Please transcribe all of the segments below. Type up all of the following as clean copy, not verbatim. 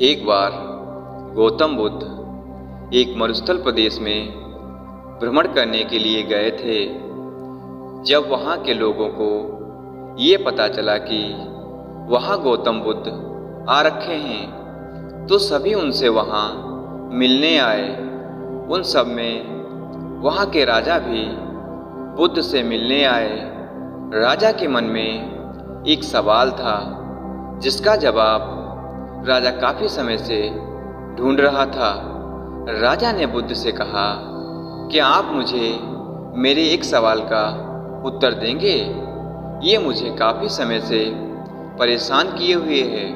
एक बार गौतम बुद्ध एक मरुस्थल प्रदेश में भ्रमण करने के लिए गए थे। जब वहाँ के लोगों को ये पता चला कि वहाँ गौतम बुद्ध आ रखे हैं, तो सभी उनसे वहाँ मिलने आए। उन सब में वहाँ के राजा भी बुद्ध से मिलने आए। राजा के मन में एक सवाल था, जिसका जवाब राजा काफी समय से ढूंढ रहा था। राजा ने बुद्ध से कहा, क्या आप मुझे मेरे एक सवाल का उत्तर देंगे? ये मुझे काफी समय से परेशान किए हुए है।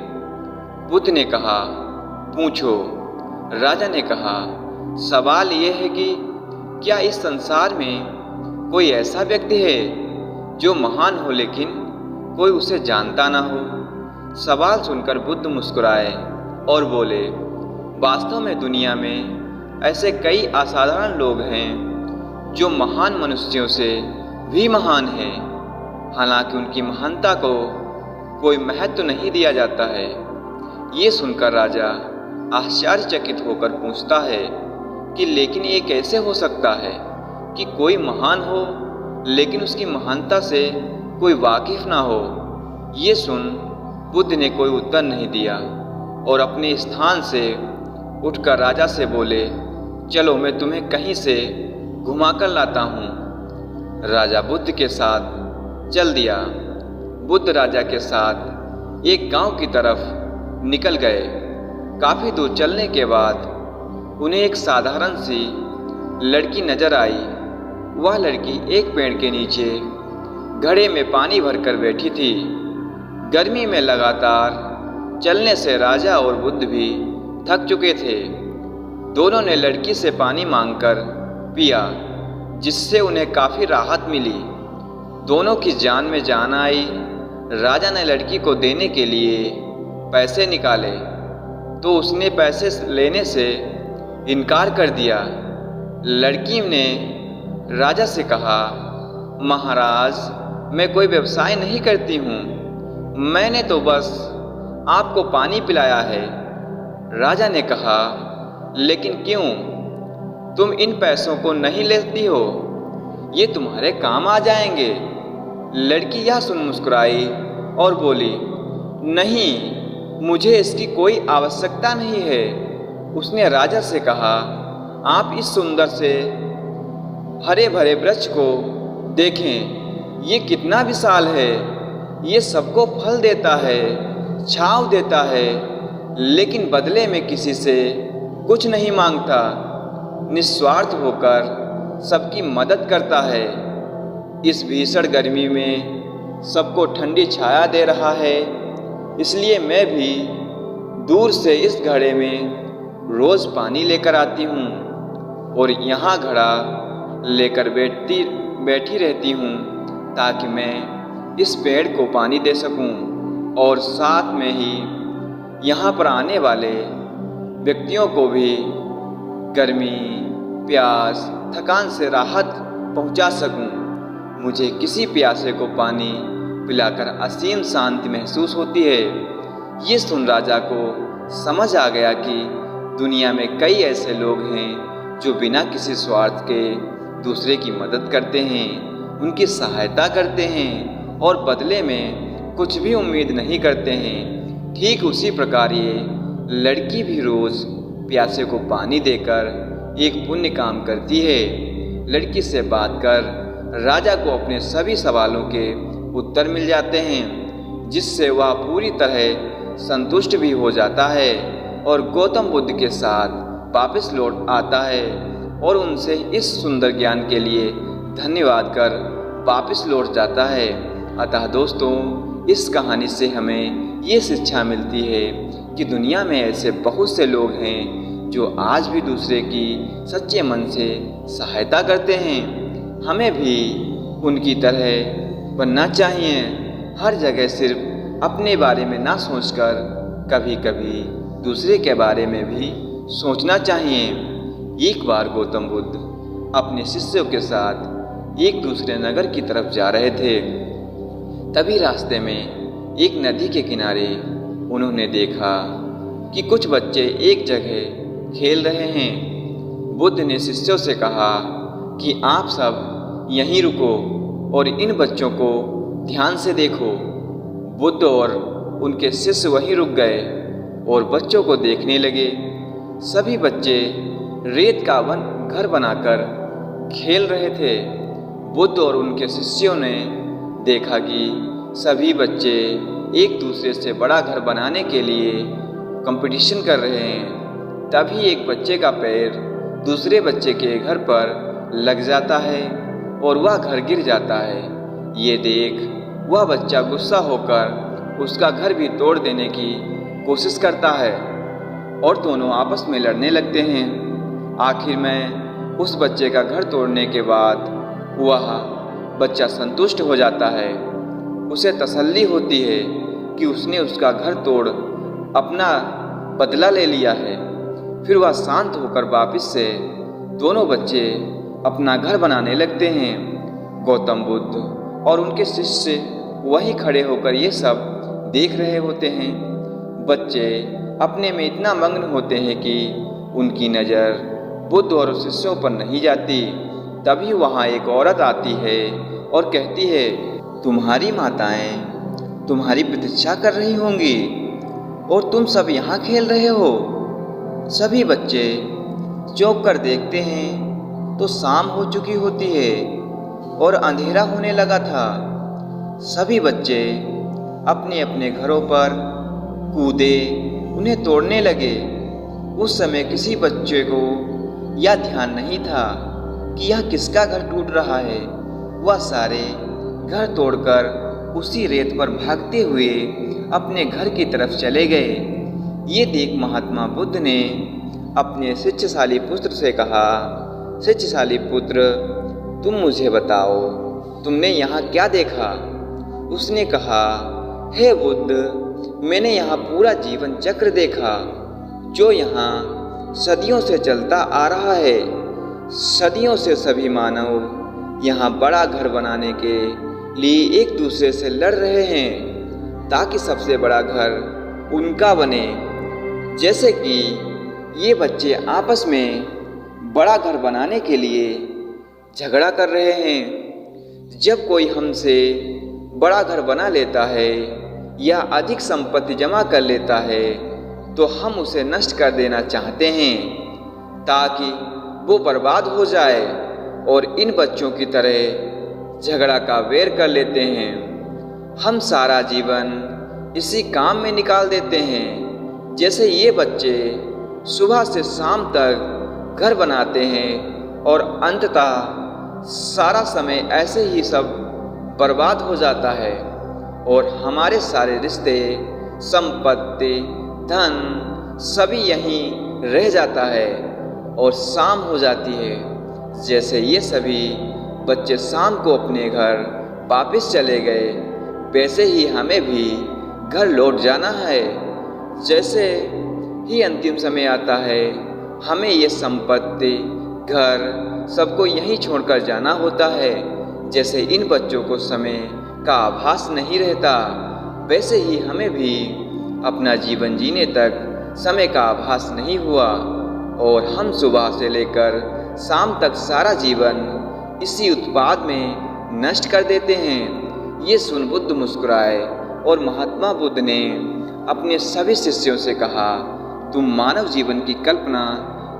बुद्ध ने कहा, पूछो। राजा ने कहा, सवाल ये है कि क्या इस संसार में कोई ऐसा व्यक्ति है जो महान हो लेकिन कोई उसे जानता ना हो? सवाल सुनकर बुद्ध मुस्कुराए और बोले, वास्तव में दुनिया में ऐसे कई असाधारण लोग हैं जो महान मनुष्यों से भी महान हैं, हालांकि उनकी महानता को कोई महत्व नहीं दिया जाता है। ये सुनकर राजा आश्चर्यचकित होकर पूछता है कि लेकिन ये कैसे हो सकता है कि कोई महान हो लेकिन उसकी महानता से कोई वाकिफ ना हो? ये सुन बुद्ध ने कोई उत्तर नहीं दिया और अपने स्थान से उठकर राजा से बोले, चलो मैं तुम्हें कहीं से घुमाकर लाता हूँ। राजा बुद्ध के साथ चल दिया। बुद्ध राजा के साथ एक गांव की तरफ निकल गए। काफी दूर चलने के बाद उन्हें एक साधारण सी लड़की नजर आई। वह लड़की एक पेड़ के नीचे घड़े में पानी भरकर बैठी थी। गर्मी में लगातार चलने से राजा और बुद्ध भी थक चुके थे। दोनों ने लड़की से पानी मांगकर पिया, जिससे उन्हें काफी राहत मिली। दोनों की जान में जान आई। राजा ने लड़की को देने के लिए पैसे निकाले तो उसने पैसे लेने से इनकार कर दिया। लड़की ने राजा से कहा, महाराज, मैं कोई व्यवसाय नहीं करती हूँ, मैंने तो बस आपको पानी पिलाया है। राजा ने कहा, लेकिन क्यों? तुम इन पैसों को नहीं लेती हो? ये तुम्हारे काम आ जाएंगे। लड़की यह सुन मुस्कुराई और बोली, नहीं, मुझे इसकी कोई आवश्यकता नहीं है। उसने राजा से कहा, आप इस सुंदर से हरे भरे वृक्ष को देखें, ये कितना विशाल है। ये सबको फल देता है, छांव देता है, लेकिन बदले में किसी से कुछ नहीं मांगता। निस्वार्थ होकर सबकी मदद करता है। इस भीषण गर्मी में सबको ठंडी छाया दे रहा है। इसलिए मैं भी दूर से इस घड़े में रोज पानी लेकर आती हूँ और यहाँ घड़ा लेकर बैठी रहती हूँ, ताकि मैं इस पेड़ को पानी दे सकूं और साथ में ही यहाँ पर आने वाले व्यक्तियों को भी गर्मी, प्यास, थकान से राहत पहुँचा सकूं। मुझे किसी प्यासे को पानी पिलाकर असीम शांति महसूस होती है। ये सुन राजा को समझ आ गया कि दुनिया में कई ऐसे लोग हैं जो बिना किसी स्वार्थ के दूसरे की मदद करते हैं, उनकी सहायता करते हैं और बदले में कुछ भी उम्मीद नहीं करते हैं। ठीक उसी प्रकार ये लड़की भी रोज प्यासे को पानी देकर एक पुण्य काम करती है। लड़की से बात कर राजा को अपने सभी सवालों के उत्तर मिल जाते हैं, जिससे वह पूरी तरह संतुष्ट भी हो जाता है और गौतम बुद्ध के साथ वापस लौट आता है और उनसे इस सुंदर ज्ञान के लिए धन्यवाद कर वापस लौट जाता है। अतः दोस्तों, इस कहानी से हमें ये शिक्षा मिलती है कि दुनिया में ऐसे बहुत से लोग हैं जो आज भी दूसरे की सच्चे मन से सहायता करते हैं। हमें भी उनकी तरह बनना चाहिए। हर जगह सिर्फ अपने बारे में ना सोचकर कभी कभी दूसरे के बारे में भी सोचना चाहिए। एक बार गौतम बुद्ध अपने शिष्यों के साथ एक दूसरे नगर की तरफ जा रहे थे। तभी रास्ते में एक नदी के किनारे उन्होंने देखा कि कुछ बच्चे एक जगह खेल रहे हैं। बुद्ध ने शिष्यों से कहा कि आप सब यहीं रुको और इन बच्चों को ध्यान से देखो। बुद्ध और उनके शिष्य वहीं रुक गए और बच्चों को देखने लगे। सभी बच्चे रेत का घर बनाकर खेल रहे थे। बुद्ध और उनके शिष्यों ने देखा कि सभी बच्चे एक दूसरे से बड़ा घर बनाने के लिए कंपटीशन कर रहे हैं। तभी एक बच्चे का पैर दूसरे बच्चे के घर पर लग जाता है और वह घर गिर जाता है। ये देख वह बच्चा गुस्सा होकर उसका घर भी तोड़ देने की कोशिश करता है और दोनों आपस में लड़ने लगते हैं। आखिर में उस बच्चे का घर तोड़ने के बाद वह बच्चा संतुष्ट हो जाता है। उसे तसल्ली होती है कि उसने उसका घर तोड़ अपना बदला ले लिया है। फिर वह शांत होकर वापस से दोनों बच्चे अपना घर बनाने लगते हैं। गौतम बुद्ध और उनके शिष्य वहीं खड़े होकर ये सब देख रहे होते हैं। बच्चे अपने में इतना मग्न होते हैं कि उनकी नज़र बुद्ध और शिष्यों पर नहीं जाती। तभी वहाँ एक औरत आती है और कहती है, तुम्हारी माताएं तुम्हारी प्रतीक्षा कर रही होंगी और तुम सब यहाँ खेल रहे हो। सभी बच्चे चौंक कर देखते हैं तो शाम हो चुकी होती है और अंधेरा होने लगा था। सभी बच्चे अपने अपने घरों पर कूदे, उन्हें तोड़ने लगे। उस समय किसी बच्चे को यह ध्यान नहीं था कि यह किसका घर टूट रहा है। वह सारे घर तोड़कर उसी रेत पर भागते हुए अपने घर की तरफ चले गए। ये देख महात्मा बुद्ध ने अपने शिष्यशाली पुत्र से कहा, शिष्यशाली पुत्र, तुम मुझे बताओ, तुमने यहाँ क्या देखा? उसने कहा, हे बुद्ध, मैंने यहाँ पूरा जीवन चक्र देखा जो यहाँ सदियों से चलता आ रहा है। सदियों से सभी मानव यहाँ बड़ा घर बनाने के लिए एक दूसरे से लड़ रहे हैं ताकि सबसे बड़ा घर उनका बने। जैसे कि ये बच्चे आपस में बड़ा घर बनाने के लिए झगड़ा कर रहे हैं। जब कोई हमसे बड़ा घर बना लेता है या अधिक संपत्ति जमा कर लेता है तो हम उसे नष्ट कर देना चाहते हैं ताकि वो बर्बाद हो जाए और इन बच्चों की तरह झगड़ा का वैर कर लेते हैं। हम सारा जीवन इसी काम में निकाल देते हैं। जैसे ये बच्चे सुबह से शाम तक घर बनाते हैं और अंततः सारा समय ऐसे ही सब बर्बाद हो जाता है और हमारे सारे रिश्ते, संपत्ति, धन सभी यहीं रह जाता है और शाम हो जाती है। जैसे ये सभी बच्चे शाम को अपने घर वापस चले गए, वैसे ही हमें भी घर लौट जाना है। जैसे ही अंतिम समय आता है, हमें ये संपत्ति, घर सबको यहीं छोड़कर जाना होता है। जैसे इन बच्चों को समय का आभास नहीं रहता, वैसे ही हमें भी अपना जीवन जीने तक समय का आभास नहीं हुआ और हम सुबह से लेकर शाम तक सारा जीवन इसी उत्पाद में नष्ट कर देते हैं। ये सुन बुद्ध मुस्कुराए और महात्मा बुद्ध ने अपने सभी शिष्यों से कहा, तुम मानव जीवन की कल्पना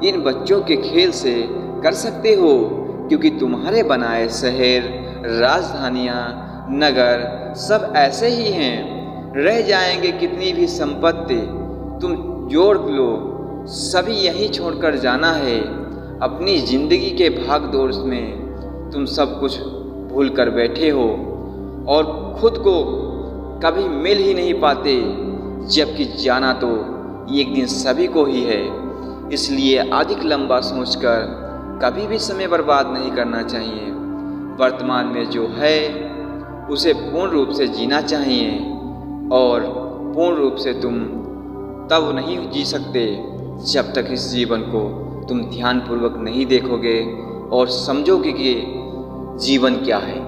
इन बच्चों के खेल से कर सकते हो, क्योंकि तुम्हारे बनाए शहर, राजधानियाँ, नगर सब ऐसे ही हैं। रह जाएंगे कितनी भी संपत्ति तुम जोड़ लो, सभी यहीं छोड़कर जाना है। अपनी जिंदगी के भाग दौड़ में तुम सब कुछ भूल कर बैठे हो और खुद को कभी मिल ही नहीं पाते, जबकि जाना तो एक दिन सभी को ही है। इसलिए अधिक लंबा सोचकर कभी भी समय बर्बाद नहीं करना चाहिए। वर्तमान में जो है उसे पूर्ण रूप से जीना चाहिए और पूर्ण रूप से तुम तब नहीं जी सकते जब तक इस जीवन को तुम ध्यानपूर्वक नहीं देखोगे और समझोगे कि जीवन क्या है।